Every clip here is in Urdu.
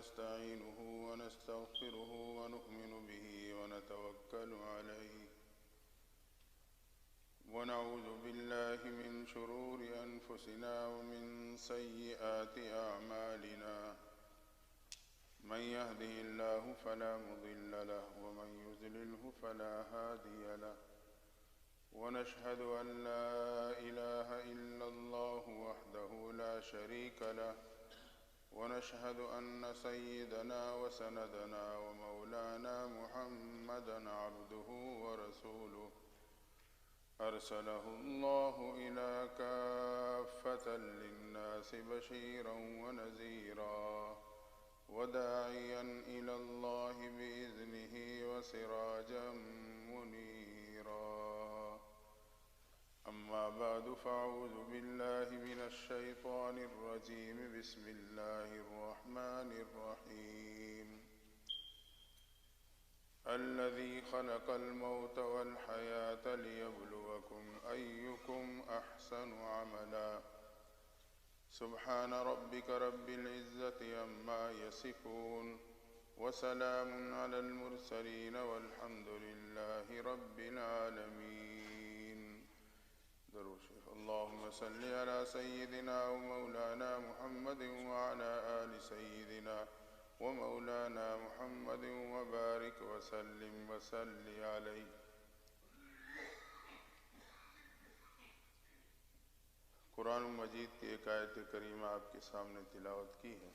ونستعينه ونستغفره ونؤمن به ونتوكل عليه ونعوذ بالله من شرور أنفسنا ومن سيئات أعمالنا من يهده الله فلا مضل له ومن يضلله فلا هادي له ونشهد أن لا إله إلا الله وحده لا شريك له ونشهد أن سيدنا وسندنا ومولانا محمدا عبده ورسوله أرسله الله إلى كافة للناس بشيرا ونذيرا وداعيا إلى الله بإذنه وسراجا منيرا أما بعد فأعوذ بالله من الشيطان الرجيم بسم الله الرحمن الرحيم الذي خلق الموت والحياة ليبلوكم أيكم أحسن عملا سبحان ربك رب العزة عما يصفون وسلام على المرسلين والحمد لله رب العالمين درود شریف اللهم صل على سيدنا ومولانا محمد وعلى آل سيدنا ومولانا محمد وبارك وسلم وصل عليه قرآن مجید کی ایک آیت کریمہ آپ کے سامنے تلاوت کی ہے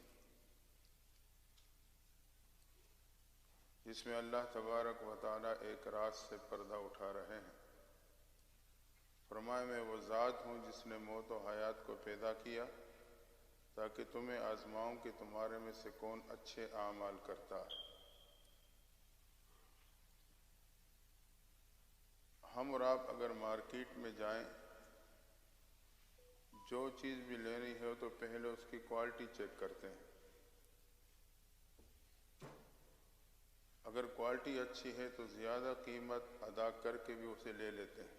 جس میں اللہ تبارک و تعالی ایک راز سے پردہ اٹھا رہے ہیں فرمائے میں وہ ذات ہوں جس نے موت و حیات کو پیدا کیا تاکہ تمہیں آزماؤں کہ تمہارے میں سے کون اچھے اعمال کرتا ہے۔ ہم اور آپ اگر مارکیٹ میں جائیں جو چیز بھی لینی ہے تو پہلے اس کی کوالٹی چیک کرتے ہیں، اگر کوالٹی اچھی ہے تو زیادہ قیمت ادا کر کے بھی اسے لے لیتے ہیں۔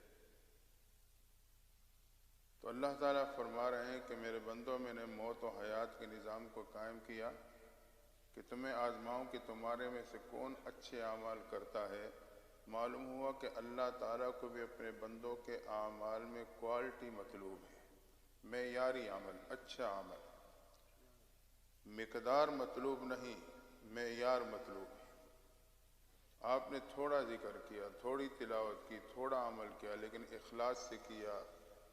تو اللہ تعالیٰ فرما رہے ہیں کہ میرے بندوں میں نے موت و حیات کے نظام کو قائم کیا کہ تمہیں آزماؤں کہ تمہارے میں سے کون اچھے اعمال کرتا ہے۔ معلوم ہوا کہ اللہ تعالیٰ کو بھی اپنے بندوں کے اعمال میں کوالٹی مطلوب ہے، معیاری عمل، اچھا عمل، مقدار مطلوب نہیں، معیار مطلوب ہے۔ آپ نے تھوڑا ذکر کیا، تھوڑی تلاوت کی، تھوڑا عمل کیا، لیکن اخلاص سے کیا،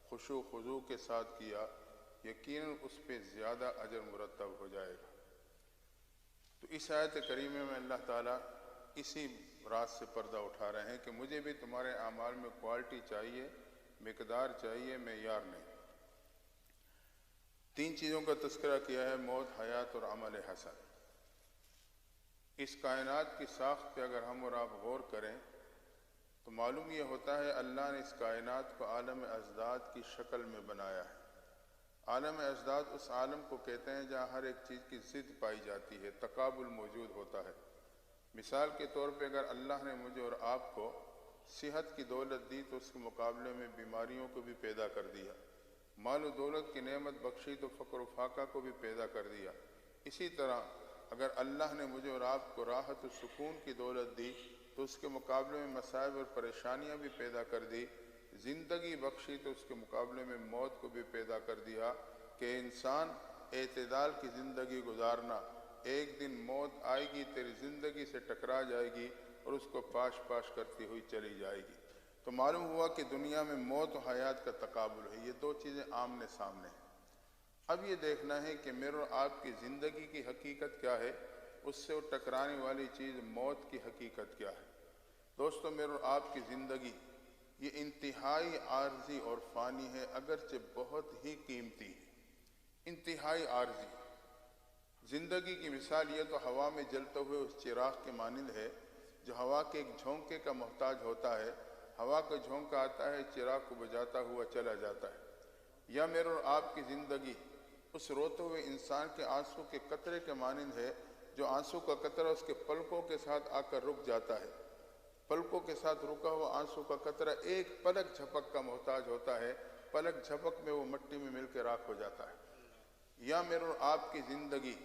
خشوع خضوع کے ساتھ کیا، یقیناً اس پہ زیادہ اجر مرتب ہو جائے گا۔ تو اس آیت کریمہ میں اللہ تعالیٰ اسی راز سے پردہ اٹھا رہے ہیں کہ مجھے بھی تمہارے اعمال میں کوالٹی چاہیے، مقدار چاہیے، معیار نہیں۔ تین چیزوں کا تذکرہ کیا ہے، موت، حیات اور عمل حسن۔ اس کائنات کی ساخت پہ اگر ہم اور آپ غور کریں تو معلوم یہ ہوتا ہے اللہ نے اس کائنات کو عالم اجداد کی شکل میں بنایا ہے۔ عالم اجداد اس عالم کو کہتے ہیں جہاں ہر ایک چیز کی ضد پائی جاتی ہے، تقابل موجود ہوتا ہے۔ مثال کے طور پہ اگر اللہ نے مجھے اور آپ کو صحت کی دولت دی تو اس کے مقابلے میں بیماریوں کو بھی پیدا کر دیا، مال و دولت کی نعمت بخشی تو فقر و فاقہ کو بھی پیدا کر دیا۔ اسی طرح اگر اللہ نے مجھے اور آپ کو راحت و سکون کی دولت دی تو اس کے مقابلے میں مصائب اور پریشانیاں بھی پیدا کر دی، زندگی بخشی تو اس کے مقابلے میں موت کو بھی پیدا کر دیا کہ انسان اعتدال کی زندگی گزارنا، ایک دن موت آئے گی، تیری زندگی سے ٹکرا جائے گی اور اس کو پاش پاش کرتی ہوئی چلی جائے گی۔ تو معلوم ہوا کہ دنیا میں موت و حیات کا تقابل ہے، یہ دو چیزیں آمنے سامنے ہیں۔ اب یہ دیکھنا ہے کہ میرے اور آپ کی زندگی کی حقیقت کیا ہے، اس سے ٹکرانے والی چیز موت کی حقیقت کیا ہے۔ دوستو میرے اور آپ کی زندگی یہ انتہائی عارضی اور فانی ہے، اگرچہ بہت ہی قیمتی ہے، انتہائی عارضی۔ زندگی کی مثال یہ تو ہوا میں جلتے ہوئے اس چراغ کے مانند ہے جو ہوا کے ایک جھونکے کا محتاج ہوتا ہے، ہوا کا جھونکا آتا ہے، چراغ کو بجھاتا ہوا چلا جاتا ہے۔ یا میرے اور آپ کی زندگی اس روتے ہوئے انسان کے آنسو کے قطرے کے مانند ہے جو آنسو کا قطرہ اس کے پلکوں کے ساتھ آ کر رک جاتا ہے۔ پلکوں کے ساتھ رکا ہوا آنسو کا قطرہ ایک پلک جھپک کا محتاج ہوتا ہے، پلک جھپک میں وہ مٹی میں مل کے راکھ ہو جاتا ہے۔ یا میرے اور آپ کی زندگی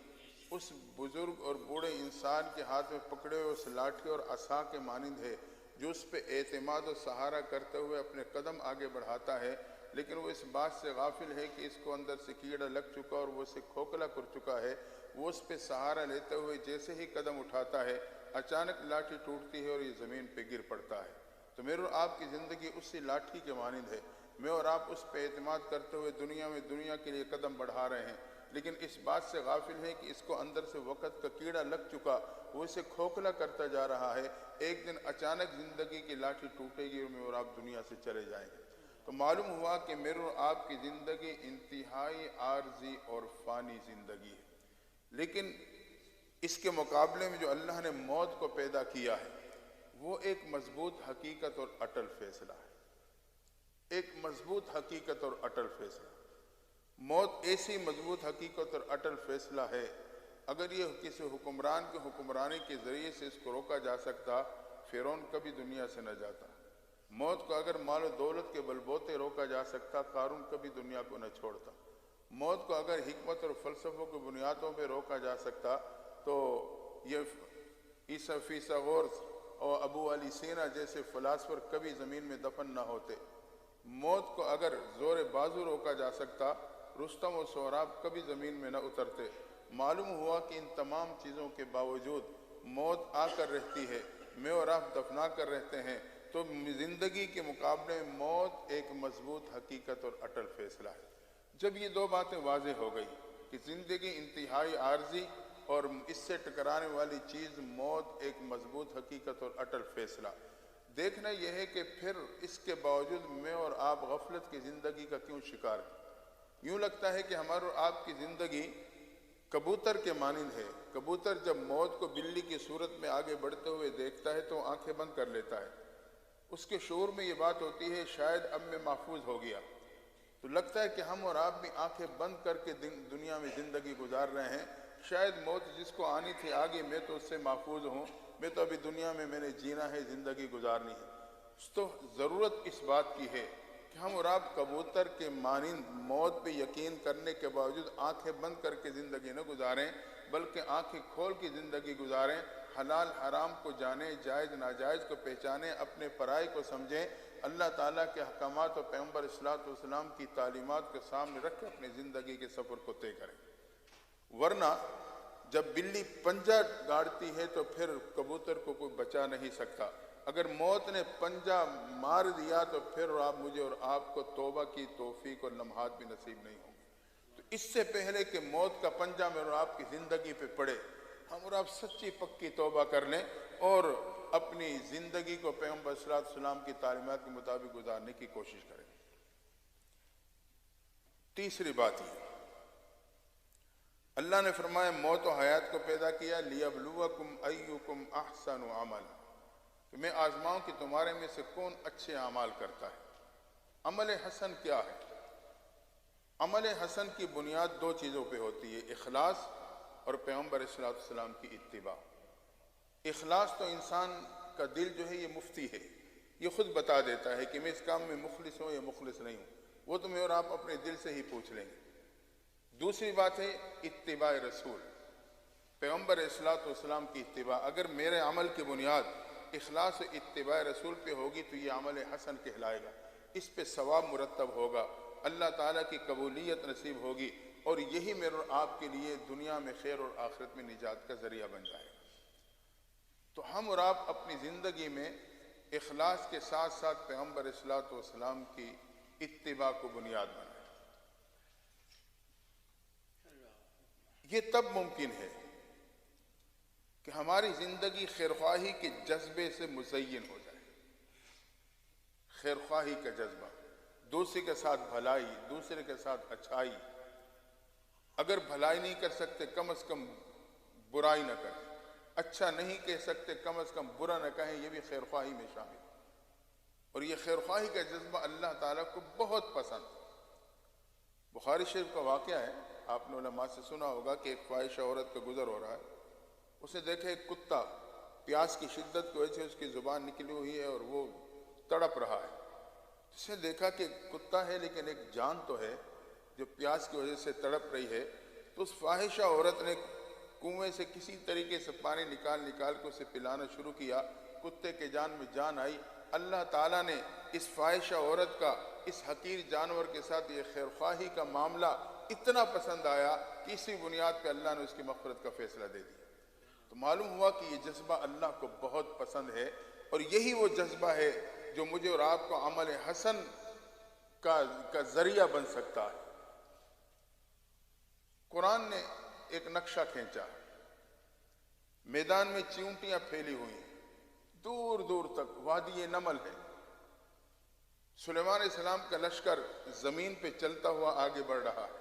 اس بزرگ اور بوڑھے انسان کے ہاتھ میں پکڑے ہوئے اس لاٹھی اور عصا کے مانند ہے جو اس پہ اعتماد و سہارا کرتے ہوئے اپنے قدم آگے بڑھاتا ہے، لیکن وہ اس بات سے غافل ہے کہ اس کو اندر سے کیڑا لگ چکا اور وہ اسے کھوکھلا کر چکا ہے۔ وہ اس پہ سہارا لیتے ہوئے جیسے ہی قدم اٹھاتا ہے، اچانک لاٹھی ٹوٹتی ہے اور یہ زمین پہ گر پڑتا ہے۔ تو میرے اور آپ کی زندگی اسی لاٹھی کے مانند ہے۔ میں اور آپ اس پہ اعتماد کرتے ہوئے دنیا کے لیے قدم بڑھا رہے ہیں، لیکن اس بات سے غافل ہے کہ اس کو اندر سے وقت کا کیڑا لگ چکا، وہ اسے کھوکھلا کرتا جا رہا ہے۔ ایک دن اچانک زندگی کی لاٹھی ٹوٹے گی اور میں اور آپ دنیا سے چلے جائیں گے۔ تو معلوم ہوا کہ میرے اور آپ کی زندگی انتہائی عارضی اور فانی زندگی ہے، لیکن اس کے مقابلے میں جو اللہ نے موت کو پیدا کیا ہے وہ ایک مضبوط حقیقت اور اٹل فیصلہ ہے، ایک مضبوط حقیقت اور اٹل فیصلہ۔ موت ایسی مضبوط حقیقت اور اٹل فیصلہ ہے، اگر یہ کسی حکمران کے حکمرانی کے ذریعے سے اس کو روکا جا سکتا، فرعون کبھی دنیا سے نہ جاتا۔ موت کو اگر مال و دولت کے بلبوتے روکا جا سکتا، قارون کبھی دنیا کو نہ چھوڑتا۔ موت کو اگر حکمت اور فلسفوں کی بنیادوں پہ روکا جا سکتا تو یہ فیثاغورس اور ابو علی سینا جیسے فلاسفر کبھی زمین میں دفن نہ ہوتے۔ موت کو اگر زور بازو روکا جا سکتا، رستم و سہراب کبھی زمین میں نہ اترتے۔ معلوم ہوا کہ ان تمام چیزوں کے باوجود موت آ کر رہتی ہے، میں اور آپ دفنا کر رہتے ہیں، تو زندگی کے مقابلے میں موت ایک مضبوط حقیقت اور اٹل فیصلہ ہے۔ جب یہ دو باتیں واضح ہو گئی کہ زندگی انتہائی عارضی اور اس سے ٹکرانے والی چیز موت ایک مضبوط حقیقت اور اٹل فیصلہ، دیکھنا یہ ہے کہ پھر اس کے باوجود میں اور آپ غفلت کی زندگی کا کیوں شکار ہیں۔ یوں لگتا ہے کہ ہمارے اور آپ کی زندگی کبوتر کے مانند ہے۔ کبوتر جب موت کو بلی کی صورت میں آگے بڑھتے ہوئے دیکھتا ہے تو آنکھیں بند کر لیتا ہے۔ اس کے شعور میں یہ بات ہوتی ہے شاید اب میں محفوظ ہو گیا۔ تو لگتا ہے کہ ہم اور آپ بھی آنکھیں بند کر کے دنیا میں زندگی گزار رہے ہیں، شاید موت جس کو آنی تھی آگے، میں تو اس سے محفوظ ہوں، میں تو ابھی دنیا میں نے جینا ہے، زندگی گزارنی ہے۔ تو ضرورت اس بات کی ہے کہ ہم اور آپ کبوتر کے مانند موت پہ یقین کرنے کے باوجود آنکھیں بند کر کے زندگی نہ گزاریں، بلکہ آنکھیں کھول کے زندگی گزاریں، حلال حرام کو جانیں، جائز ناجائز کو پہچانیں، اپنے پرائے کو سمجھیں، اللہ تعالیٰ کے احکامات اور پیغمبر صلی اللہ علیہ وسلم کی تعلیمات کو سامنے رکھ کے اپنی زندگی کے سفر کو طے کریں۔ ورنہ جب بلی پنجہ گاڑتی ہے تو پھر کبوتر کو کوئی بچا نہیں سکتا۔ اگر موت نے پنجہ مار دیا تو پھر مجھے اور آپ کو توبہ کی توفیق اور لمحات بھی نصیب نہیں ہوں گے۔ تو اس سے پہلے کہ موت کا پنجہ میرے اور آپ کی زندگی پہ پڑے، ہم اور آپ سچی پکی توبہ کر لیں اور اپنی زندگی کو پیغمبر صلی اللہ علیہ وسلم کی تعلیمات کے مطابق گزارنے کی کوشش کریں۔ تیسری بات یہ، اللہ نے فرمایا موت و حیات کو پیدا کیا لیبلوکم ایکم احسن عملا، کہ میں آزماؤں کہ تمہارے میں سے کون اچھے اعمال کرتا ہے۔ عمل حسن کیا ہے؟ عمل حسن کی بنیاد دو چیزوں پہ ہوتی ہے، اخلاص اور پیغمبر صلی اللہ علیہ وسلم کی اتباع۔ اخلاص تو انسان کا دل جو ہے یہ مفتی ہے، یہ خود بتا دیتا ہے کہ میں اس کام میں مخلص ہوں یا مخلص نہیں ہوں، وہ تو میں اور آپ اپنے دل سے ہی پوچھ لیں گے۔ دوسری بات ہے اتباع رسول، پیغمبر صلی اللہ علیہ وسلم کی اتباع۔ اگر میرے عمل کی بنیاد اخلاص و اتباع رسول پہ ہوگی تو یہ عمل حسن کہلائے گا، اس پہ ثواب مرتب ہوگا، اللہ تعالیٰ کی قبولیت نصیب ہوگی، اور یہی میرے اور آپ کے لیے دنیا میں خیر اور آخرت میں نجات کا ذریعہ بن جائے گا۔ تو ہم اور آپ اپنی زندگی میں اخلاص کے ساتھ ساتھ پیغمبر صلی اللہ علیہ وسلم کی اتباع کو بنیاد بنائیں۔ یہ تب ممکن ہے کہ ہماری زندگی خیرخواہی کے جذبے سے مزین ہو جائے، خیرخواہی کا جذبہ، دوسرے کے ساتھ بھلائی، دوسرے کے ساتھ اچھائی، اگر بھلائی نہیں کر سکتے کم از کم برائی نہ کریں، اچھا نہیں کہہ سکتے کم از کم برا نہ کہیں، یہ بھی خیرخواہی میں شامل ہے۔ اور یہ خیرخواہی کا جذبہ اللہ تعالیٰ کو بہت پسند۔ بخاری شریف کا واقعہ ہے، آپ نے علماء سے سنا ہوگا کہ ایک فاحشہ عورت کا گزر ہو رہا ہے، اسے دیکھا ایک کتا پیاس کی شدت کی وجہ سے اس کی زبان نکلی ہوئی ہے اور وہ تڑپ رہا ہے۔ اس نے دیکھا کہ کتا ہے لیکن ایک جان تو ہے جو پیاس کی وجہ سے تڑپ رہی ہے، تو اس فاحشہ عورت نے کنویں سے کسی طریقے سے پانی نکال کے اسے پلانا شروع کیا، کتے کے جان میں جان آئی۔ اللہ تعالیٰ نے اس فاحشہ عورت کا اس حقیر جانور کے ساتھ یہ خیرخواہی کا معاملہ اتنا پسند آیا کہ اسی بنیاد پہ اللہ نے اس کی مغفرت کا فیصلہ دے دیا۔ تو معلوم ہوا کہ یہ جذبہ اللہ کو بہت پسند ہے، اور یہی وہ جذبہ ہے جو مجھے اور آپ کو عمل حسن کا ذریعہ بن سکتا ہے۔ قرآن نے ایک نقشہ کھینچا، میدان میں چیونٹیاں پھیلی ہوئی ہیں، دور دور تک وادی نمل ہے۔ سلیمان علیہ السلام کا لشکر زمین پہ چلتا ہوا آگے بڑھ رہا ہے۔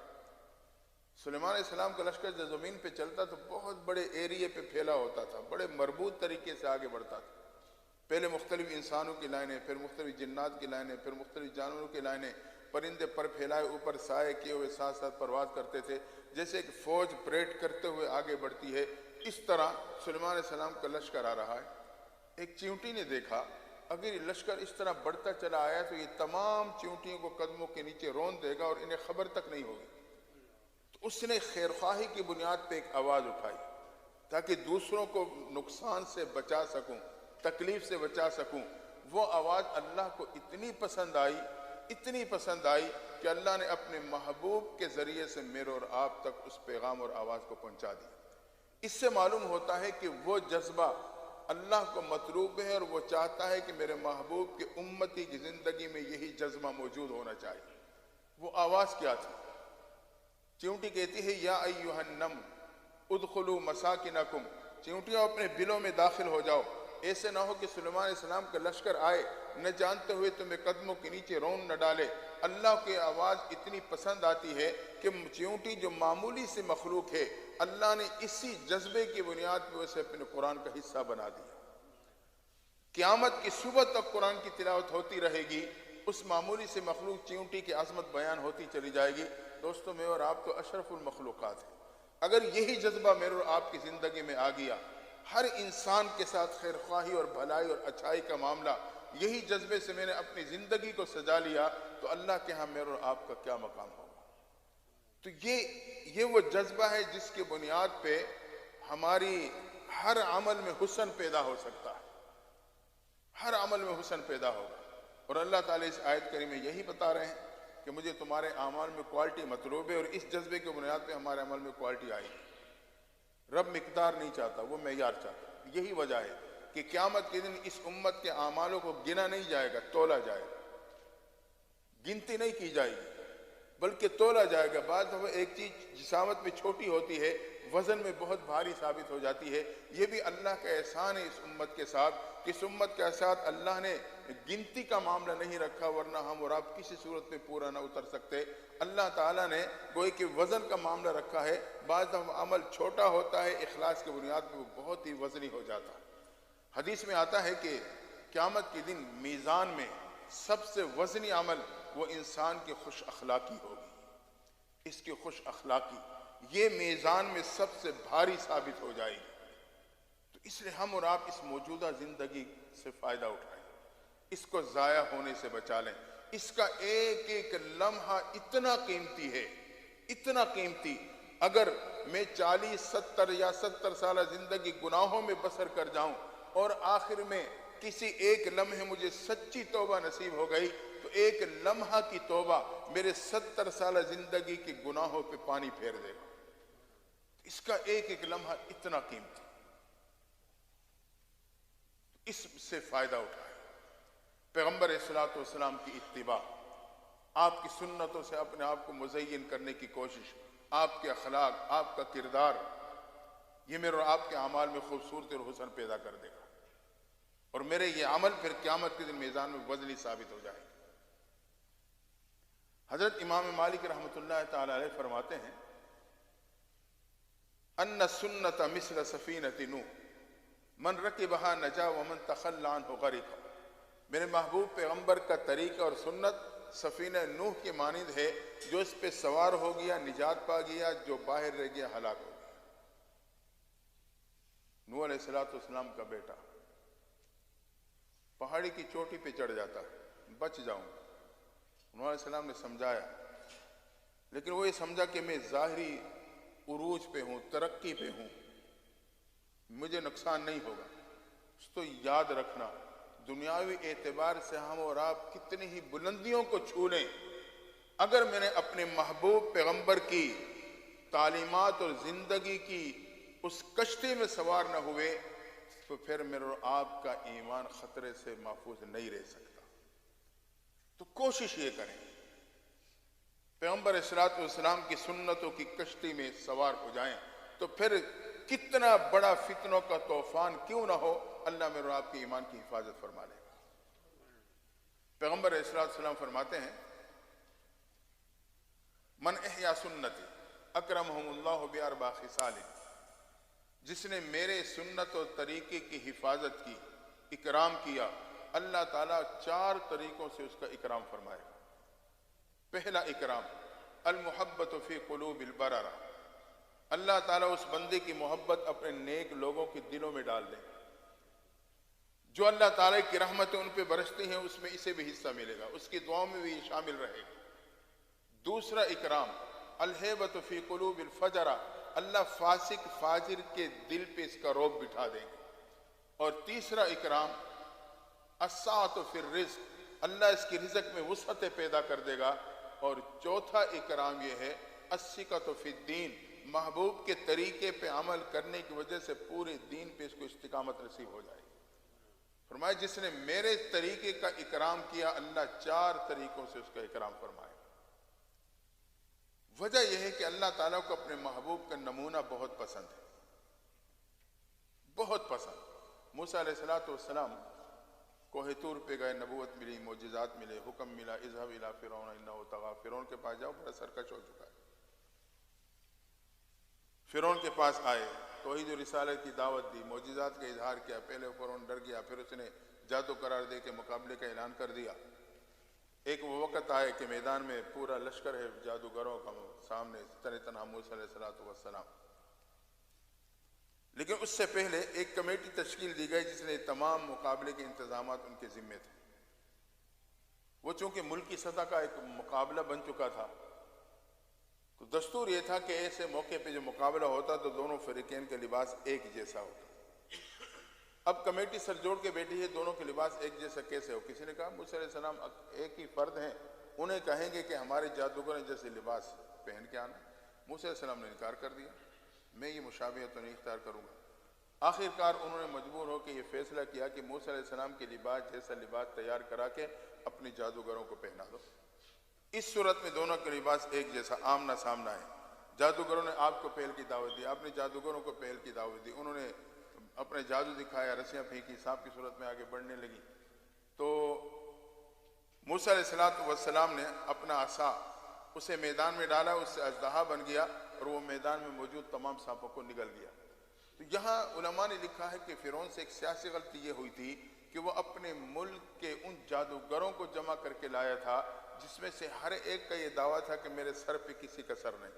سلیمان علیہ السلام کا لشکر جب زمین پہ چلتا تو بہت بڑے ایریے پہ پھیلا ہوتا تھا، بڑے مربوط طریقے سے آگے بڑھتا تھا۔ پہلے مختلف انسانوں کی لائنیں، پھر مختلف جنات کی لائنیں، پھر مختلف جانوروں کی لائنیں، پرندے پر پھیلائے اوپر سائے کیے ہوئے ساتھ ساتھ پرواز کرتے تھے، جیسے ایک فوج پریڈ کرتے ہوئے آگے بڑھتی ہے، اس طرح سلیمان علیہ السلام کا لشکر آ رہا ہے۔ ایک چیونٹی نے دیکھا اگر یہ لشکر اس طرح بڑھتا چلا آیا تو یہ تمام چیونٹیوں کو قدموں کے نیچے رون دے گا اور انہیں خبر تک نہیں ہوگی۔ تو اس نے خیرخواہی کی بنیاد پہ ایک آواز اٹھائی تاکہ دوسروں کو نقصان سے بچا سکوں، تکلیف سے بچا سکوں۔ وہ آواز اللہ کو اتنی پسند آئی کہ اللہ نے اپنے محبوب کے ذریعے سے میرے اور آپ تک اس پیغام اور آواز کو پہنچا دیا۔ اس سے معلوم ہوتا ہے کہ وہ جذبہ اللہ کو مطلوب ہے، اور وہ چاہتا ہے کہ میرے محبوب کے امتی کی زندگی میں یہی جذبہ موجود ہونا چاہیے۔ وہ آواز کیا تھی؟ چیونٹی کہتی ہے یا ایھا النمل ادخلوا مساکنکم، چیونٹیوں اپنے بلوں میں داخل ہو جاؤ، ایسے نہ ہو کہ سلیمان علیہ السلام کا لشکر آئے نہ جانتے ہوئے تمہیں قدموں کے نیچے رون نہ ڈالے۔ اللہ کی آواز اتنی پسند آتی ہے کہ چیونٹی جو معمولی سی مخلوق ہے، اللہ نے اسی جذبے کی بنیاد پہ اسے اپنے قرآن کا حصہ بنا دیا۔ قیامت کی صبح تک قرآن کی تلاوت ہوتی رہے گی، اس معمولی سے مخلوق چیونٹی کی عظمت بیان ہوتی چلی جائے گی۔ دوستو، میں اور آپ تو اشرف المخلوقات ہیں۔ اگر یہی جذبہ میرے اور آپ کی زندگی میں آ گیا، ہر انسان کے ساتھ خیرخواہی اور بھلائی اور اچھائی کا معاملہ، یہی جذبے سے میں نے اپنی زندگی کو سجا لیا، تو اللہ کے ہاں میرے اور آپ کا کیا مقام ہوگا۔ تو یہ وہ جذبہ ہے جس کی بنیاد پہ ہماری ہر عمل میں حسن پیدا ہو سکتا ہے، ہر عمل میں حسن پیدا ہوگا۔ اور اللہ تعالیٰ اس آیت کریمہ میں یہی بتا رہے ہیں کہ مجھے تمہارے اعمال میں کوالٹی مطلوب ہے، اور اس جذبے کی بنیاد پہ ہمارے عمل میں کوالٹی آئی ہے۔ رب مقدار نہیں چاہتا، وہ معیار چاہتا ہے۔ یہی وجہ ہے کہ قیامت کے دن اس امت کے اعمالوں کو گنا نہیں جائے گا، تولا جائے گا۔ گنتی نہیں کی جائے گی بلکہ تولا جائے گا۔ بعض دفعہ ایک چیز جسامت میں چھوٹی ہوتی ہے، وزن میں بہت بھاری ثابت ہو جاتی ہے۔ یہ بھی اللہ کا احسان ہے اس امت کے ساتھ کہ اس امت کے ساتھ اللہ نے گنتی کا معاملہ نہیں رکھا، ورنہ ہم اور آپ کسی صورت میں پورا نہ اتر سکتے۔ اللہ تعالیٰ نے گویا کہ وزن کا معاملہ رکھا ہے۔ بعض دفعہ عمل چھوٹا ہوتا ہے، اخلاص کی بنیاد پہ وہ بہت ہی وزنی ہو جاتا ہے۔ حدیث میں آتا ہے کہ قیامت کے دن میزان میں سب سے وزنی عمل وہ انسان کی خوش اخلاقی ہوگی۔ اس کی خوش اخلاقی یہ میزان میں سب سے بھاری ثابت ہو جائے گی۔ تو اس لیے ہم اور آپ اس موجودہ زندگی سے فائدہ اٹھائیں، اس کو ضائع ہونے سے بچا لیں۔ اس کا ایک ایک لمحہ اتنا قیمتی ہے، اتنا قیمتی۔ اگر میں 40 یا 70 سالہ زندگی گناہوں میں بسر کر جاؤں اور آخر میں کسی ایک لمحے مجھے سچی توبہ نصیب ہو گئی، تو ایک لمحہ کی توبہ میرے 70 سالہ زندگی کے گناہوں پہ پانی پھیر دے گا۔ اس کا ایک ایک لمحہ اتنا قیمتی، اس سے فائدہ اٹھائے۔ پیغمبر صلی اللہ علیہ وسلم کی اتباع، آپ کی سنتوں سے اپنے آپ کو مزین کرنے کی کوشش، آپ کے اخلاق، آپ کا کردار، یہ میرے اور آپ کے اعمال میں خوبصورتی اور حسن پیدا کر دے گا، اور میرے یہ عمل پھر قیامت کے دن میزان میں وزنی ثابت ہو جائے گا۔ حضرت امام مالک رحمۃ اللہ تعالی علیہ فرماتے ہیں ان السنت مثل سفینۃ نوح من رکبہا نجا ومن تخلی عنہ غرق۔ میرے محبوب پیغمبر کا طریقہ اور سنت سفینہ نوح کے مانند ہے، جو اس پہ سوار ہو گیا نجات پا گیا، جو باہر رہ گیا ہلاک ہو گیا۔ نوح علیہ السلام کا بیٹا پہاڑی کی چوٹی پہ چڑھ جاتا ہے، بچ جاؤں گا۔ نوح علیہ السلام نے سمجھایا، لیکن وہ یہ سمجھا کہ میں ظاہری عروج پہ ہوں، ترقی پہ ہوں، مجھے نقصان نہیں ہوگا۔ تو یاد رکھنا دنیاوی اعتبار سے ہم اور آپ کتنی ہی بلندیوں کو چھو لیں، اگر میں نے اپنے محبوب پیغمبر کی تعلیمات اور زندگی کی اس کشتی میں سوار نہ ہوئے تو پھر میرے اور آپ کا ایمان خطرے سے محفوظ نہیں رہ سکتا۔ تو کوشش یہ کریں پیغمبر السلام کی سنتوں کی کشتی میں سوار ہو جائیں، تو پھر کتنا بڑا فتنوں کا طوفان کیوں نہ ہو، اللہ میرے اور آپ کے ایمان کی حفاظت فرما لے گا۔ پیغمبر السلام فرماتے ہیں من احیا سنتی اکرمہم اللہ باربع خصال، جس نے میرے سنت و طریقے کی حفاظت کی، اکرام کیا، اللہ تعالیٰ 4 طریقوں سے اس کا اکرام فرمائے گا۔ پہلا اکرام المحبت فی قلوب البررہ، اللہ تعالیٰ اس بندے کی محبت اپنے نیک لوگوں کے دلوں میں ڈال دیں، جو اللہ تعالیٰ کی رحمتیں ان پہ برستی ہیں اس میں اسے بھی حصہ ملے گا، اس کی دعاؤں میں بھی یہ شامل رہے گا۔ دوسرا اکرام الہیبۃ فی قلوب الفجرہ، اللہ فاسق فاجر کے دل پہ اس کا رعب بٹھا دیں گے۔ اور تیسرا اکرام السعۃ فی الرزق، اللہ اس کی رزق میں وسعتیں پیدا کر دے گا۔ اور چوتھا اکرام یہ ہے الثقۃ فی الدین، محبوب کے طریقے پہ عمل کرنے کی وجہ سے پورے دین پہ اس کو استقامت نصیب ہو جائے گی۔ فرمایا جس نے میرے طریقے کا اکرام کیا، اللہ 4 طریقوں سے اس کا اکرام فرمائے۔ وجہ یہ ہے کہ اللہ تعالیٰ کو اپنے محبوب کا نمونہ بہت پسند ہے، بہت پسند۔ موسیٰ علیہ السلام کوہ طور پہ گئے، نبوت ملی، معجزات ملے، حکم ملا اذهب الى فرعون انه طغى، فرعون کے پاس جاؤ، بڑا سرکش ہو چکا ہے۔ فرعون کے پاس آئے، توحید و رسالت کی دعوت دی، معجزات کا اظہار کیا، پہلے فرعون ڈر گیا، پھر اس نے جادو قرار دے کے مقابلے کا اعلان کر دیا۔ ایک وہ وقت آئے کہ میدان میں پورا لشکر ہے جادوگروں کا سامنے، تنہا موسیٰ علیہ السلام، لیکن اس سے پہلے ایک کمیٹی تشکیل دی گئی جس نے تمام مقابلے کے انتظامات ان کے ذمے تھے۔ وہ چونکہ ملکی سطح کا ایک مقابلہ بن چکا تھا، تو دستور یہ تھا کہ ایسے موقع پہ جو مقابلہ ہوتا تو دونوں فریقین کا لباس ایک جیسا ہوتا۔ اب کمیٹی سر جوڑ کے بیٹھی ہے، دونوں کے لباس ایک جیسا کیسے ہو؟ کسی نے کہا موسیٰ علیہ السلام ایک ہی فرد ہیں، انہیں کہیں گے کہ ہمارے جادوگر جیسے لباس پہن کے آنا۔ موسیٰ علیہ السلام نے انکار کر دیا، میں یہ مشابہت تو نہیں اختیار کروں گا۔ آخر کار انہوں نے مجبور ہو کے یہ فیصلہ کیا کہ موسیٰ علیہ السلام کے لباس جیسا لباس تیار کرا کے اپنے جادوگروں کو پہنا دو۔ اس صورت میں دونوں کے لباس ایک جیسا آمنا سامنا ہے۔ جادوگروں نے آپ کو پہل کی دعوت دی، آپ نے جادوگروں کو پہل کی دعوت دی، انہوں نے اپنے جادو دکھایا، رسیاں پھینکی، سانپ کی صورت میں آگے بڑھنے لگی۔ تو موسیٰ علیہ السلام نے اپنا عصا اسے میدان میں ڈالا، اس سے اژدہا بن گیا اور وہ میدان میں موجود تمام سانپوں کو نگل دیا۔ تو یہاں علماء نے لکھا ہے کہ فرعون سے ایک سیاسی غلطی یہ ہوئی تھی کہ وہ اپنے ملک کے ان جادوگروں کو جمع کر کے لایا تھا جس میں سے ہر ایک کا یہ دعویٰ تھا کہ میرے سر پہ کسی کا سر نہیں،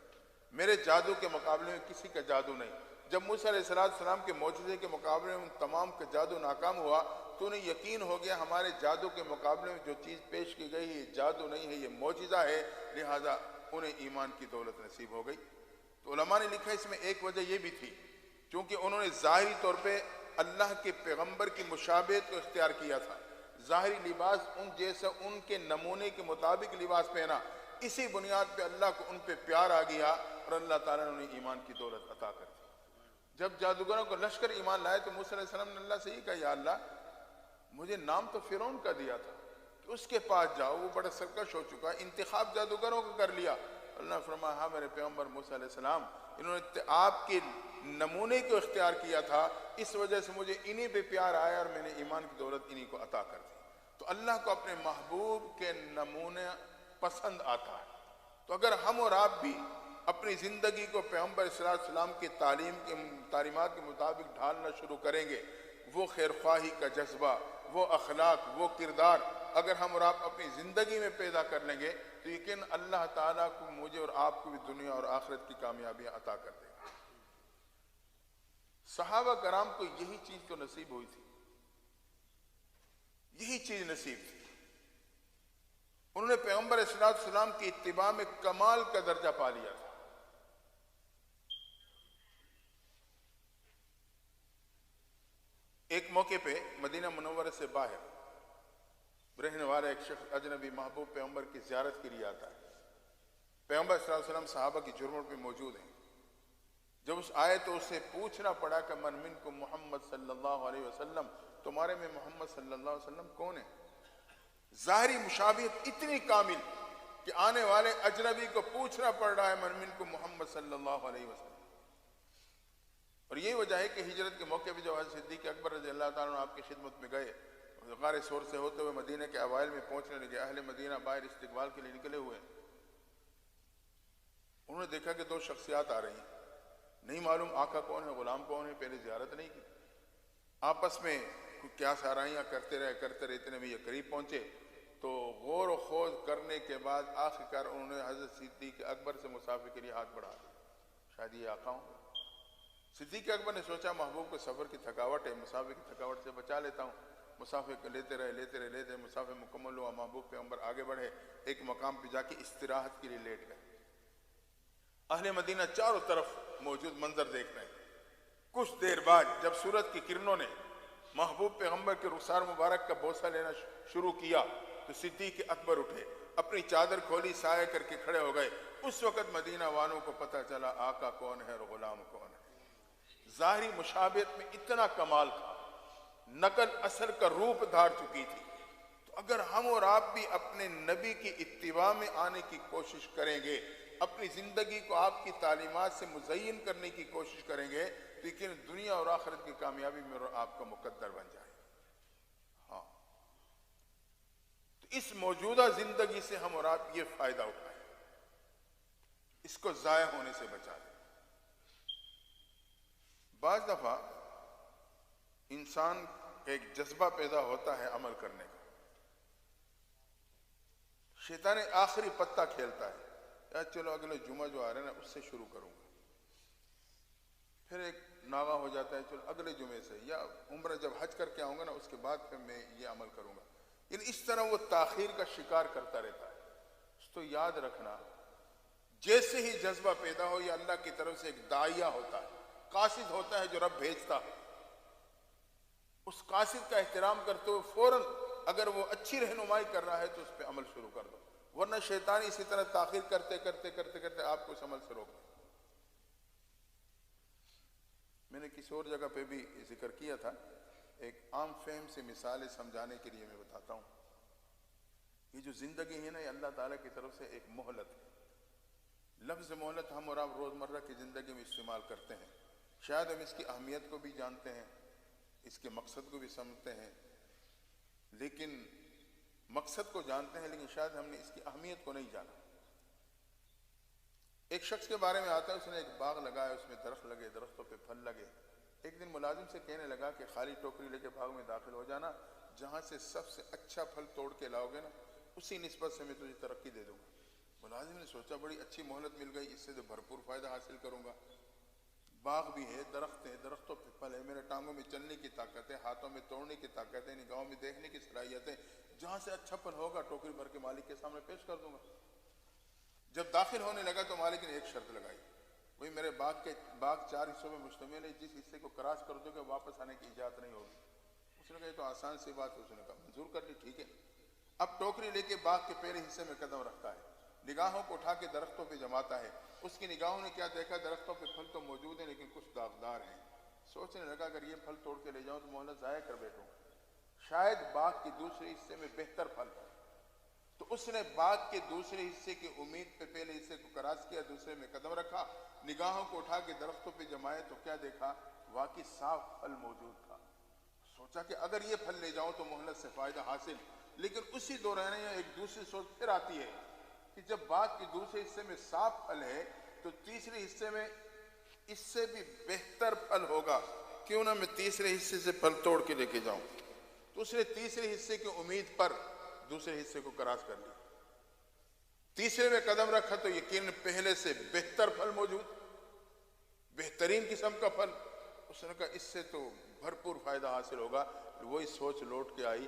میرے جادو کے مقابلے میں کسی کا جادو نہیں۔ جب موسیٰ علیہ السلام کے معجزے کے مقابلے میں ان تمام کا جادو ناکام ہوا تو انہیں یقین ہو گیا ہمارے جادو کے مقابلے میں جو چیز پیش کی گئی یہ جادو نہیں ہے، یہ معجزہ ہے، لہٰذا انہیں ایمان کی دولت نصیب ہو گئی۔ تو علماء نے لکھا اس میں ایک وجہ یہ بھی تھی کیونکہ انہوں نے ظاہری طور پہ اللہ کے پیغمبر کی مشابہت کو اختیار کیا تھا، ظاہری لباس ان جیسا ان کے نمونے کے مطابق لباس پہنا، اسی بنیاد پہ اللہ کو ان پہ پیار آ گیا اور اللہ تعالیٰ نے انہیں ایمان کی دولت عطا کر دی۔ جب جادوگروں کو لشکر ایمان لائے تو موسیٰ علیہ السلام نے اللہ سے یہ کہا یا اللہ مجھے نام تو فرعون کا دیا تھا کہ اس کے پاس جاؤ، وہ بڑا سرکش ہو چکا، انتخاب جادوگروں کا کر لیا۔ اللہ نے فرمایا ہاں میرے پیغمبر موسیٰ علیہ السلام، انہوں نے آپ کے نمونے کو اختیار کیا تھا، اس وجہ سے مجھے انہی پہ پیار آیا اور میں نے ایمان کی دولت انہی کو عطا کر دی۔ تو اللہ کو اپنے محبوب کے نمونے پسند آتا ہے۔ تو اگر ہم اور آپ بھی اپنی زندگی کو پیغمبر صلی اللہ علیہ وسلم کی تعلیمات کے مطابق ڈھالنا شروع کریں گے، وہ خیرخواہی کا جذبہ، وہ اخلاق، وہ کردار اگر ہم اور آپ اپنی زندگی میں پیدا کر لیں گے تو یقین اللہ تعالیٰ کو مجھے اور آپ کو بھی دنیا اور آخرت کی کامیابیاں عطا کر دے گا۔ صحابہ کرام کو یہی چیز تو نصیب ہوئی تھی، یہی چیز نصیب تھی۔ انہوں نے پیغمبر صلی اللہ علیہ وسلم کی اتباع میں کمال کا درجہ پا لیا تھا۔ موقع پہ مدینہ منورہ سے باہر رہنے والا ایک شخص اجنبی محبوب پیغمبر کی زیارت کے لیے آتا ہے. پیغمبر صلی اللہ علیہ وسلم صحابہ کی جرمٹ پہ موجود ہیں. جب اس آئے تو اسے پوچھنا پڑا کہ من منکم محمد صلی اللہ علیہ وسلم، تمہارے میں محمد صلی اللہ علیہ وسلم کون ہے؟ ظاہری مشابہت اتنی کامل کہ آنے والے اجنبی کو پوچھنا پڑ رہا ہے من منکم محمد صلی اللہ علیہ وسلم. اور یہی وجہ ہے کہ ہجرت کے موقع پہ جب حضرت صدیق اکبر رضی اللہ تعالیٰ عنہ آپ کی خدمت میں گئے، غار ثور سے ہوتے ہوئے مدینہ کے اوائل میں پہنچنے لگے، اہل مدینہ باہر استقبال کے لیے نکلے ہوئے. انہوں نے دیکھا کہ دو شخصیات آ رہی ہیں، نہیں معلوم آقا کون ہے، غلام کون ہے، پہلے زیارت نہیں کی. آپس میں کیا سارائیاں کرتے رہے اتنے میں یہ قریب پہنچے تو غور و خوض کرنے کے بعد آخر انہوں نے حضرت صدیق اکبر سے مسافر کے لیے ہاتھ بڑھا دیا، شاید یہ آقا ہوں. صدیق اکبر نے سوچا محبوب کو سفر کی تھکاوٹ ہے، مسافر کی تھکاوٹ سے بچا لیتا ہوں. مسافر کو لیتے رہے مسافر مکمل ہوا. محبوب پیغمبر آگے بڑھے، ایک مقام پہ جا کے استراحت کے لیے لیٹ گئے. اہل مدینہ چاروں طرف موجود منظر دیکھ رہے ہیں. کچھ دیر بعد جب سورج کی کرنوں نے محبوب پیغمبر کے رخسار مبارک کا بوسہ لینا شروع کیا تو صدیق اکبر اٹھے، اپنی چادر کھولی، سایہ کر کے کھڑے ہو گئے. اس وقت مدینہ والوں کو پتہ چلا آقا کون ہے اور غلام کون ہے. ظاہری مشابہت میں اتنا کمال تھا، نقل اثر کا روپ دھار چکی تھی. تو اگر ہم اور آپ بھی اپنے نبی کی اتباع میں آنے کی کوشش کریں گے، اپنی زندگی کو آپ کی تعلیمات سے مزین کرنے کی کوشش کریں گے، لیکن دنیا اور آخرت کی کامیابی میں آپ کا مقدر بن جائے. ہاں، تو اس موجودہ زندگی سے ہم اور آپ یہ فائدہ اٹھائیں، اس کو ضائع ہونے سے بچائیں. بعض دفعہ انسان کا ایک جذبہ پیدا ہوتا ہے عمل کرنے کا. شیطان آخری پتہ کھیلتا ہے، یا چلو اگلے جمعہ جو آ رہا ہے نا اس سے شروع کروں گا. پھر ایک ناغہ ہو جاتا ہے، چلو اگلے جمعے سے، یا عمرہ جب حج کر کے آؤں گا نا اس کے بعد پھر میں یہ عمل کروں گا. یعنی اس طرح وہ تاخیر کا شکار کرتا رہتا ہے. تو یاد رکھنا، جیسے ہی جذبہ پیدا ہو، یہ اللہ کی طرف سے ایک داعیہ ہوتا ہے، قاصد ہوتا ہے جو رب بھیجتا ہے. اس قاصد کا احترام کرتے ہوئے فوراً اگر وہ اچھی رہنمائی کر رہا ہے تو اس پہ عمل شروع کر دو، ورنہ شیطان اسی طرح تاخیر کرتے آپ کو اس عمل سے روک دے. میں نے کسی اور جگہ پہ بھی ذکر کیا تھا، ایک عام فہم سے مثالیں سمجھانے کے لیے میں بتاتا ہوں. یہ جو زندگی ہے نا، یہ اللہ تعالیٰ کی طرف سے ایک مہلت ہے. لفظ مہلت ہم اور آپ روزمرہ کی زندگی میں استعمال کرتے ہیں، شاید ہم اس کی اہمیت کو بھی جانتے ہیں، اس کے مقصد کو بھی سمجھتے ہیں، لیکن مقصد کو جانتے ہیں لیکن شاید ہم نے اس کی اہمیت کو نہیں جانا. ایک شخص کے بارے میں آتا ہے، اس نے ایک باغ لگایا، اس میں درخت لگے، درختوں پہ پھل لگے. ایک دن ملازم سے کہنے لگا کہ خالی ٹوکری لے کے باغ میں داخل ہو جانا، جہاں سے سب سے اچھا پھل توڑ کے لاؤ گے نا، اسی نسبت سے میں تجھے ترقی دے دوں گا. ملازم نے سوچا بڑی اچھی مہلت مل گئی، اس سے تو بھرپور فائدہ حاصل کروں گا. باغ بھی ہے، درخت ہے، درختوں پہ پھل ہے، میرے ٹانگوں میں چلنے کی طاقت ہے، ہاتھوں میں توڑنے کی طاقت ہے، نگاہوں میں دیکھنے کی صلاحیت ہے، جہاں سے اچھا پھل ہوگا ٹوکری بھر کے مالک کے سامنے پیش کر دوں گا. جب داخل ہونے لگا تو مالک نے ایک شرط لگائی، وہی میرے باغ 4 حصوں میں مشتمل ہے، جس حصے کو کراس کر دو گے واپس آنے کی اجازت نہیں ہوگی. اس نے کہا یہ تو آسان سی بات ہے. اس نے کہا منظور کر لی، ٹھیک ہے. اب ٹوکری لے کے باغ کے پہلے حصے میں قدم رکھتا ہے، نگاہوں کو اٹھا کے درختوں پہ جماتا ہے. اس کی نگاہوں نے کیا دیکھا، درختوں پہ پھل تو موجود ہیں لیکن کچھ داغدار ہیں. سوچنے لگا اگر یہ پھل توڑ کے لے جاؤں تو مہلت ضائع کر بیٹھوں، شاید باغ کے دوسرے حصے میں بہتر پھل ہو. تو اس نے باغ کے دوسرے حصے کی امید پہ پہلے حصے کو کراس کیا، دوسرے میں قدم رکھا، نگاہوں کو اٹھا کے درختوں پہ جمائے تو کیا دیکھا، واقعی صاف پھل موجود تھا. سوچا کہ اگر یہ پھل لے جاؤں تو مہلت سے فائدہ حاصل. لیکن اسی دوران ایک دوسری سوچ پھر آتی ہے کہ جب باغ کے دوسرے حصے میں صاف پھل ہے تو تیسرے حصے میں اس سے بھی بہتر پھل ہوگا، کیوں نہ میں تیسرے حصے سے پھل توڑ کے لے کے جاؤں. تو اس نے تیسرے حصے کی امید پر دوسرے حصے کو کراس کر لیا. تیسرے میں قدم رکھا تو یقین پہلے سے بہتر پھل موجود، بہترین قسم کا پھل. اس نے کہا اس سے تو بھرپور فائدہ حاصل ہوگا. وہی سوچ لوٹ کے آئی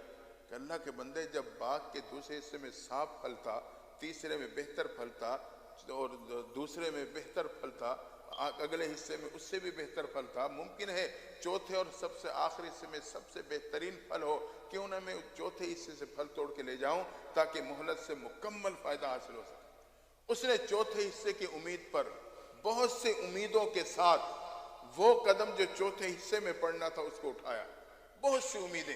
کہ اللہ کے بندے، جب باغ کے دوسرے حصے میں صاف پھل تھا، تیسرے میں بہتر پھل تھا اور دوسرے میں بہتر پھل تھا، اگلے حصے میں اس سے بھی بہتر پھل تھا، ممکن ہے چوتھے اور سب سے آخری حصے میں سب سے بہترین پھل ہو، کیوں نہ میں چوتھے حصے سے پھل توڑ کے لے جاؤں تاکہ مہلت سے مکمل فائدہ حاصل ہو سکے۔ اس نے چوتھے حصے کی امید پر بہت سے امیدوں کے ساتھ وہ قدم جو چوتھے حصے میں پڑنا تھا اس کو اٹھایا، بہت سی امیدیں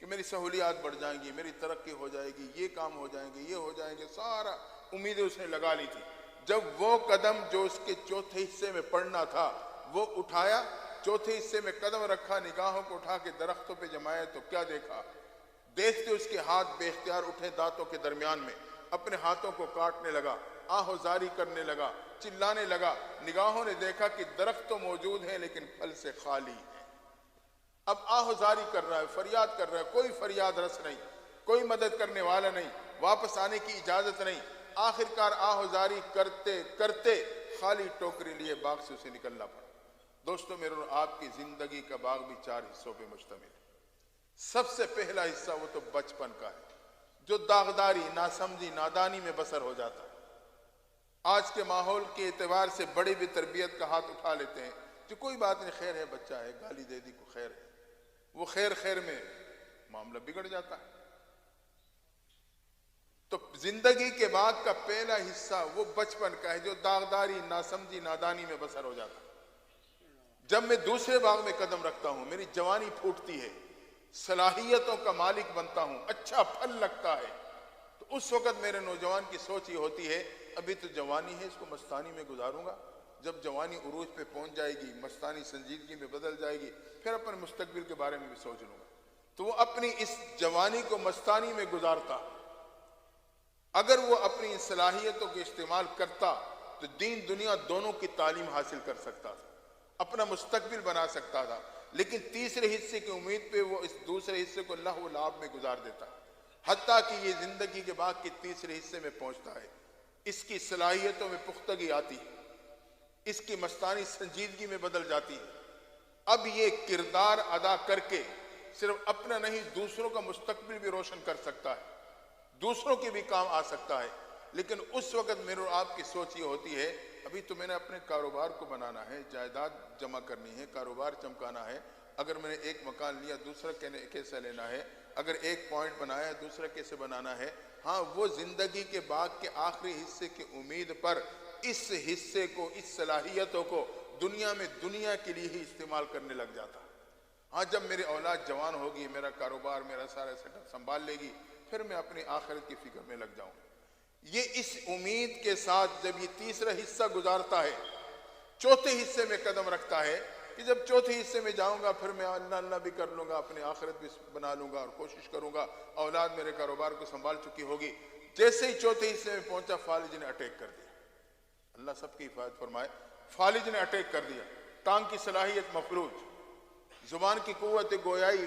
کہ میری سہولیات بڑھ جائیں گی، میری ترقی ہو جائے گی، یہ کام ہو جائیں گے، یہ ہو جائیں گے، سارا امیدیں اس نے لگا لی تھی۔ جب وہ قدم جو اس کے چوتھے حصے میں پڑنا تھا وہ اٹھایا، چوتھے حصے میں قدم رکھا، نگاہوں کو اٹھا کے درختوں پہ جمایا تو کیا دیکھا؟ دیکھتے اس کے ہاتھ بے اختیار اٹھے دانتوں کے درمیان میں، اپنے ہاتھوں کو کاٹنے لگا، آہوزاری کرنے لگا، چلانے لگا۔ نگاہوں نے دیکھا کہ درخت تو موجود ہیں لیکن پھل سے خالی ہے۔ اب آہوزاری کر رہا ہے، فریاد کر رہا ہے، کوئی فریاد رس نہیں، کوئی مدد کرنے والا نہیں، واپس آنے کی اجازت نہیں۔ آخرکار آہوزاری کرتے کرتے خالی ٹوکری لیے باغ سے اسے نکلنا پڑا۔ دوستو میرے اور آپ کی زندگی کا باغ بھی 4 حصوں پہ مشتمل ہے۔ سب سے پہلا حصہ وہ تو بچپن کا ہے جو داغداری، ناسمجھی، نادانی میں بسر ہو جاتا ہے۔ آج کے ماحول کے اعتبار سے بڑے بھی تربیت کا ہاتھ اٹھا لیتے ہیں کہ کوئی بات نہیں، خیر ہے، بچہ ہے، گالی دے دی کو خیر ہے۔ وہ خیر خیر میں معاملہ بگڑ جاتا ہے۔ تو زندگی کے باغ کا پہلا حصہ وہ بچپن کا ہے جو داغداری، ناسمجھی، نادانی میں بسر ہو جاتا ہے۔ جب میں دوسرے باغ میں قدم رکھتا ہوں، میری جوانی پھوٹتی ہے، صلاحیتوں کا مالک بنتا ہوں، اچھا پھل لگتا ہے، تو اس وقت میرے نوجوان کی سوچ یہ ہوتی ہے ابھی تو جوانی ہے، اس کو مستانی میں گزاروں گا، جب جوانی عروج پہ پہنچ جائے گی، مستانی سنجیدگی میں بدل جائے گی، پھر اپنے مستقبل کے بارے میں بھی سوچ لوں گا۔ تو وہ اپنی اس جوانی کو مستانی میں گزارتا۔ اگر وہ اپنی صلاحیتوں کو استعمال کرتا تو دین دنیا دونوں کی تعلیم حاصل کر سکتا تھا، اپنا مستقبل بنا سکتا تھا، لیکن تیسرے حصے کی امید پہ وہ اس دوسرے حصے کو لہو و لعب میں گزار دیتا، حتیٰ کہ یہ زندگی کے باغ کے تیسرے حصے میں پہنچتا ہے، اس کی صلاحیتوں میں پختگی آتی ہے، اس کی مستانی سنجیدگی میں بدل جاتی ہے۔ اب یہ کردار ادا کر کے صرف اپنا نہیں دوسروں کا مستقبل بھی روشن کر سکتا ہے، دوسروں کے بھی کام آ سکتا ہے۔ لیکن اس وقت میرے اور آپ کی سوچ یہ ہوتی ہے ابھی تو میں نے اپنے کاروبار کو بنانا ہے، جائیداد جمع کرنی ہے، کاروبار چمکانا ہے، اگر میں نے ایک مکان لیا دوسرا کیسے لینا ہے، اگر ایک پوائنٹ بنایا ہے دوسرا کیسے بنانا ہے۔ ہاں وہ زندگی کے باغ کے آخری حصے کی امید پر اس حصے کو، اس صلاحیتوں کو دنیا میں دنیا کے لیے ہی استعمال کرنے لگ جاتا۔ ہاں جب میری اولاد جوان ہوگی، میرا کاروبار، میرا سارا سیٹ اپ سنبھال لے گی، پھر میں اپنی آخرت کی فکر میں لگ جاؤں۔ یہ اس امید کے ساتھ جب یہ تیسرا حصہ گزارتا ہے، چوتھے حصے میں قدم رکھتا ہے کہ جب چوتھے حصے میں جاؤں گا پھر میں اللہ اللہ بھی کر لوں گا، اپنی آخرت بھی بنا لوں گا اور کوشش کروں گا، اولاد میرے کاروبار کو سنبھال چکی ہوگی۔ جیسے ہی چوتھے حصے میں پہنچا فالج نے اٹیک کر دیا، اللہ سب کی حفاظت فرمائے۔ فالج نے اٹیک کر دیا، ٹانگ کی صلاحیت مفلوج، زبان کی قوت گویائی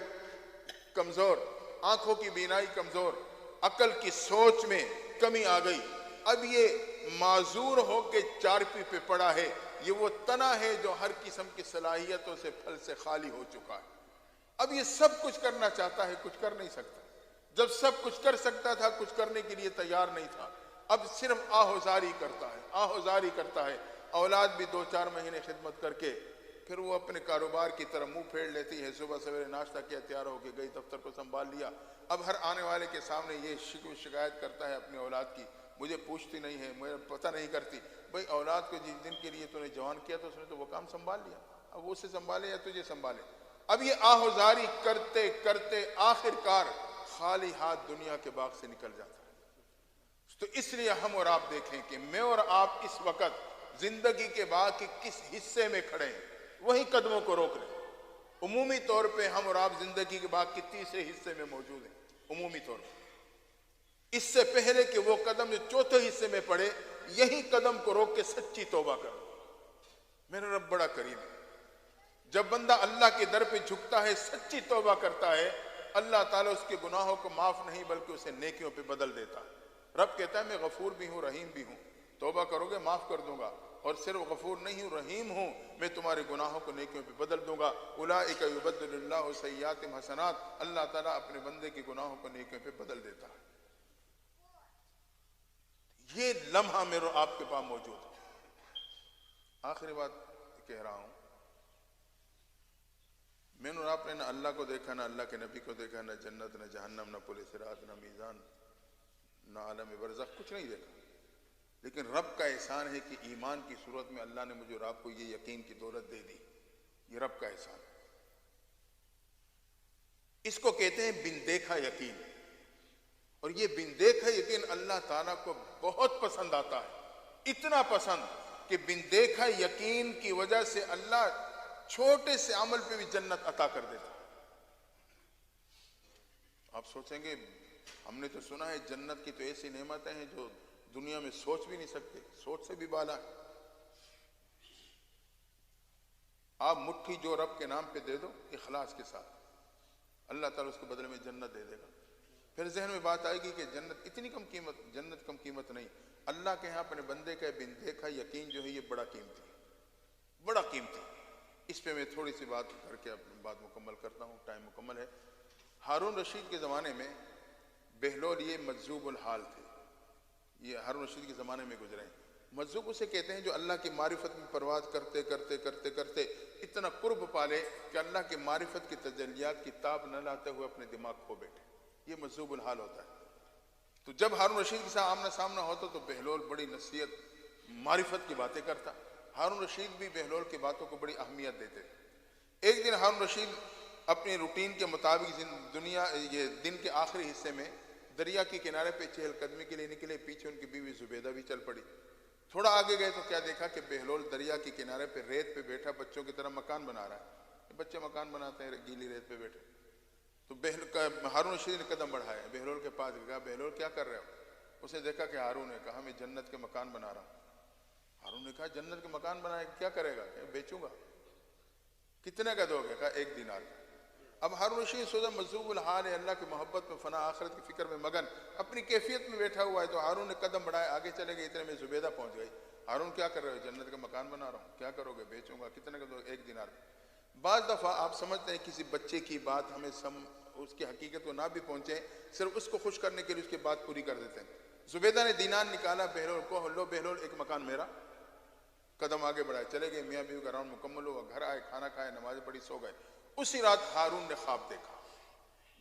کمزور، آنکھوں کی بینائی کمزور، عقل کی سوچ میں کمی آ گئی۔ اب یہ معذور ہو کے چارپی پہ پڑا ہے، یہ وہ تنا ہے جو ہر قسم کی صلاحیتوں سے، پھل سے خالی ہو چکا ہے۔ اب یہ سب کچھ کرنا چاہتا ہے، کچھ کر نہیں سکتا۔ جب سب کچھ کر سکتا تھا کچھ کرنے کے لیے تیار نہیں تھا، اب صرف آہوزاری کرتا ہے، آہوزاری کرتا ہے۔ اولاد بھی 2-4 مہینے خدمت کر کے پھر وہ اپنے کاروبار کی طرف منہ پھیر لیتی ہے، صبح سویرے ناشتہ کیا، تیار ہو کے گئی، دفتر کو سنبھال لیا۔ اب ہر آنے والے کے سامنے یہ شکایت کرتا ہے اپنی اولاد کی، مجھے پوچھتی نہیں ہے، مجھے پتہ نہیں کرتی۔ بھئی اولاد کو جس دن کے لیے تو نے جوان کیا تو اس نے تو وہ کام سنبھال لیا، اب وہ اسے سنبھالے یا تجھے سنبھالے۔ اب یہ آہوزاری کرتے کرتے آخرکار خالی ہاتھ دنیا کے باغ سے نکل جاتا ہے۔ تو اس لیے ہم اور آپ دیکھیں کہ میں اور آپ اس وقت زندگی کے باغ کے کس حصے میں کھڑے ہیں، وہی قدموں کو روک لیں۔ عمومی طور پہ ہم اور آپ زندگی کے باغ کے تیسرے حصے میں موجود ہیں، عمومی طور پہ۔ اس سے پہلے کہ وہ قدم جو چوتھے حصے میں پڑے، یہی قدم کو روک کے سچی توبہ کرو۔ میرا رب بڑا کریم ہے، جب بندہ اللہ کے در پہ جھکتا ہے، سچی توبہ کرتا ہے، اللہ تعالیٰ اس کے گناہوں کو معاف نہیں بلکہ اسے نیکیوں پہ بدل دیتا ہے۔ رب کہتا ہے میں غفور بھی ہوں، رحیم بھی ہوں، توبہ کرو گے معاف کر دوں گا، اور صرف غفور نہیں ہوں، رحیم ہوں، میں تمہارے گناہوں کو نیکیوں پہ بدل دوں گا۔ اولئک یبدل اللہ سیئاتہم حسنات، اللہ تعالیٰ اپنے بندے کے گناہوں کو نیکیوں پہ بدل دیتا ہے۔ یہ لمحہ میرے آپ کے پاس موجود ہے۔ آخری بات کہہ رہا ہوں، میں نے اور آپ نے نہ اللہ کو دیکھا، نہ اللہ کے نبی کو دیکھا، نہ جنت، نہ جہنم، نہ پل صراط، نہ میزان، نہ عالم برزخ، کچھ نہیں دیکھا، لیکن رب کا احسان ہے کہ ایمان کی صورت میں اللہ نے مجھے اور آپ کو یہ یقین کی دولت دے دی. یہ رب کا احسان. اس کو کہتے ہیں بن دیکھا یقین. اور یہ بن دیکھا یقین اللہ تعالیٰ کو بہت پسند آتا ہے، اتنا پسند کہ بن دیکھا یقین کی وجہ سے اللہ چھوٹے سے عمل پہ بھی جنت عطا کر دیتا. آپ سوچیں گے، ہم نے تو سنا ہے جنت کی تو ایسی نعمتیں ہیں جو دنیا میں سوچ بھی نہیں سکتے، سوچ سے بھی بالا ہے. آپ مٹھی جو رب کے نام پہ دے دو اخلاص کے ساتھ، اللہ تعالیٰ اس کے بدلے میں جنت دے دے گا. پھر ذہن میں بات آئے گی کہ جنت اتنی کم قیمت، جنت کم قیمت نہیں. اللہ کے ہاں اپنے بندے کا بن دیکھا یقین جو ہے یہ بڑا قیمتی ہے، بڑا قیمتی. اس پہ میں تھوڑی سی بات کر کے اپنی بات مکمل کرتا ہوں، ٹائم مکمل ہے. ہارون رشید کے زمانے میں بہلول یہ مجذوب الحال تھے، یہ ہارون رشید کے زمانے میں گزرے ہیں. مجذوب اسے کہتے ہیں جو اللہ کی معرفت میں پرواز کرتے کرتے کرتے کرتے اتنا قرب پالے کہ اللہ کی معرفت کی تجلیات کی تاب نہ لاتے ہوئے اپنے دماغ کھو بیٹھے. یہ مجذوب الحال ہوتا ہے. تو جب ہارون رشید کے ساتھ آمنا سامنا ہوتا تو بہلول بڑی نصیحت معرفت کی باتیں کرتا. ہارون رشید بھی بہلول کی باتوں کو بڑی اہمیت دیتے. ایک دن ہارون رشید اپنی روٹین کے مطابق یہ دن کے آخری حصے میں دریا کے کنارے پہ چہل قدمی کے لیے نکلے. پیچھے ان کی بیوی زبیدہ بھی چل پڑی. تھوڑا آگے گئے تو کیا دیکھا کہ بہلول دریا کے کنارے پہ ریت پہ بیٹھا بچوں کی طرح مکان بنا رہا ہے. بچے مکان بناتے ہیں گیلی ریت پہ بیٹھے. تو ہارون رشید نے قدم بڑھایا، بہلول کے پاس گیا. بہلول کیا کر رہے ہو؟ اسے دیکھا کہ ہارون نے کہا میں جنت کے مکان بنا رہا ہوں. ہارون نے کہا جنت کے مکان بنائے کیا کرے گا؟ کہ بیچوں گا. کتنے کا دو گے؟ کہا 1 دینار. اب ہارون رشید سوچا مجذوب الحال ہے، اللہ کی محبت میں فنا، آخرت کی فکر میں مگن، اپنی کیفیت میں بیٹھا ہوا ہے. تو ہارون نے قدم بڑھائے، آگے چلے گئے. اتنے میں زبیدہ پہنچ گئی. ہارون کیا کر رہے ہو؟ جنت کا مکان بنا رہا ہوں. کیا کرو گے؟ بیچوں گا. کتنے کا دو؟ 1 دینار. بعض دفعہ آپ سمجھتے ہیں کسی بچے کی بات ہمیں اس کی حقیقت کو نہ بھی پہنچے، صرف اس کو خوش کرنے کے لیے اس کی بات پوری کر دیتے ہیں. زبیدہ نے دینار نکالا، بہلول کو لو بہلول 1 مکان میرا. قدم آگے بڑھائے، چلے گئے. میاں بیوی کا راؤنڈ مکمل ہوا، گھر آئے، کھانا کھائے، نماز پڑھی، سو گئے. اسی رات ہارون نے خواب دیکھا.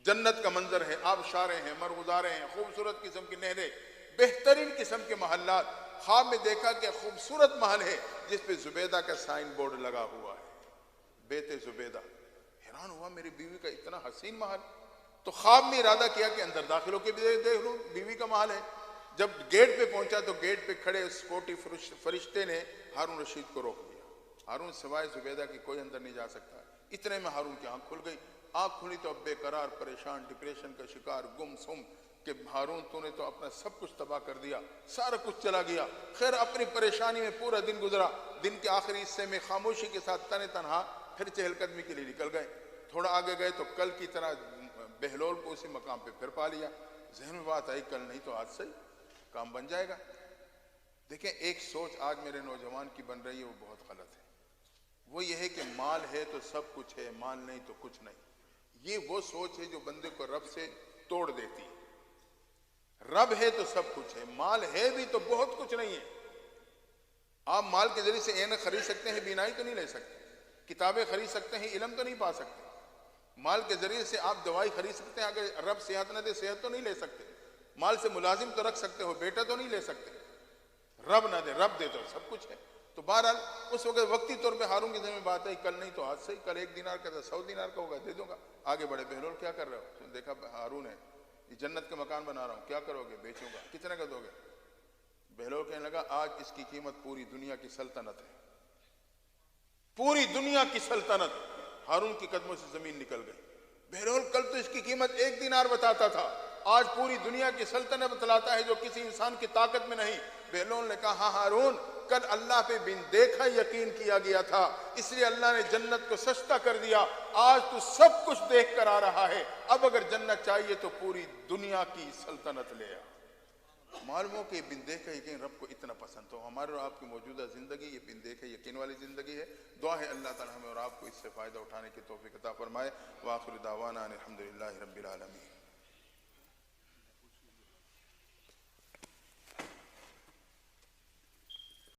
جنت کا منظر ہے، آبشاریں ہیں، مرغزاریں ہیں، خوبصورت قسم کی نہریں، بہترین قسم کے محلات. خواب میں دیکھا کہ خوبصورت محل ہے جس پہ زبیدہ کا سائن بورڈ لگا ہوا ہے، بیت زبیدہ. حیران ہوا، میری بیوی کا اتنا حسین محل. تو خواب میں ارادہ کیا کہ اندر داخل ہو کے دیکھ لوں، بیوی کا محل ہے. جب گیٹ پہ پہنچا تو گیٹ پہ کھڑے سپورٹی فرشتے نے ہارون رشید کو روک دیا. ہارون سوائے زبیدہ کی کوئی اندر نہیں جا سکتا. اتنے میں ہارون کی آنکھ کھل گئی. آنکھ کھلی تو اب بے قرار، پریشان، ڈپریشن کا شکار، گم سم کہ ہارون تو نے تو اپنا سب کچھ تباہ کر دیا، سارا کچھ چلا گیا. خیر اپنی پریشانی میں پورا دن گزرا. دن کے آخری حصے میں خاموشی کے ساتھ تنہا پھر چہل قدمی کے لیے نکل گئے. تھوڑا آگے گئے تو کل کی طرح بہلول کو اسی مقام پہ پھر پا لیا. ذہن میں بات آئی کل نہیں تو آج سے کام بن جائے گا. دیکھیں ایک سوچ آج میرے نوجوان کی بن رہی ہے، وہ بہت غلط ہے. وہ یہ ہے کہ مال ہے تو سب کچھ ہے، مال نہیں تو کچھ نہیں. یہ وہ سوچ ہے جو بندے کو رب سے توڑ دیتی ہے. رب ہے تو سب کچھ ہے، مال ہے بھی تو بہت کچھ نہیں ہے. آپ مال کے ذریعے سے اینک خرید سکتے ہیں، بینائی تو نہیں لے سکتے. کتابیں خرید سکتے ہیں، علم تو نہیں پا سکتے. مال کے ذریعے سے آپ دوائی خرید سکتے ہیں، اگر رب صحت نہ دے صحت تو نہیں لے سکتے. مال سے ملازم تو رکھ سکتے ہو، بیٹا تو نہیں لے سکتے. رب نہ دے، رب دے تو سب کچھ ہے. تو بہرحال اس وقت وقتی طور پہ ہارون کے ذہن میں بات آئی کل نہیں تو آج سے ہی، کل 1 دینار کا تھا 100 دینار کا ہوگا، دے دوں گا. آگے بڑھے. بہلول کیا کر رہے ہو؟ تو دیکھا ہارون ہے، یہ جنت کے مکان بنا رہا ہوں. کیا کرو گے؟ بیچوں گا. کتنے کا دو گے؟ بہلول کہنے لگا آج اس کی قیمت پوری دنیا کی سلطنت ہے، پوری دنیا کی سلطنت. ہارون کی قدموں سے زمین نکل گئی. بہلول کل تو اس کی قیمت 1 دینار بتاتا تھا، آج پوری دنیا کی سلطنت بتلاتا ہے جو کسی انسان کی طاقت میں نہیں. بہلول نے کہا ہاں ہارون، کل اللہ پہ بن دیکھا یقین کیا گیا تھا، اس لیے اللہ نے جنت کو سستا کر دیا. آج تو سب کچھ دیکھ کر آ رہا ہے، اب اگر جنت چاہیے تو پوری دنیا کی سلطنت لے آ. معلوم ہو کہ بن دیکھا یقین رب کو اتنا پسند. تو ہمارے اور آپ کی موجودہ زندگی یہ بن دیکھا یقین والی زندگی ہے. دعا ہے اللہ تعالی ہمیں اور آپ کو اس سے فائدہ اٹھانے کی توفیق عطا فرمائے. وآخر دعوانا الحمدللہ رب العالمین.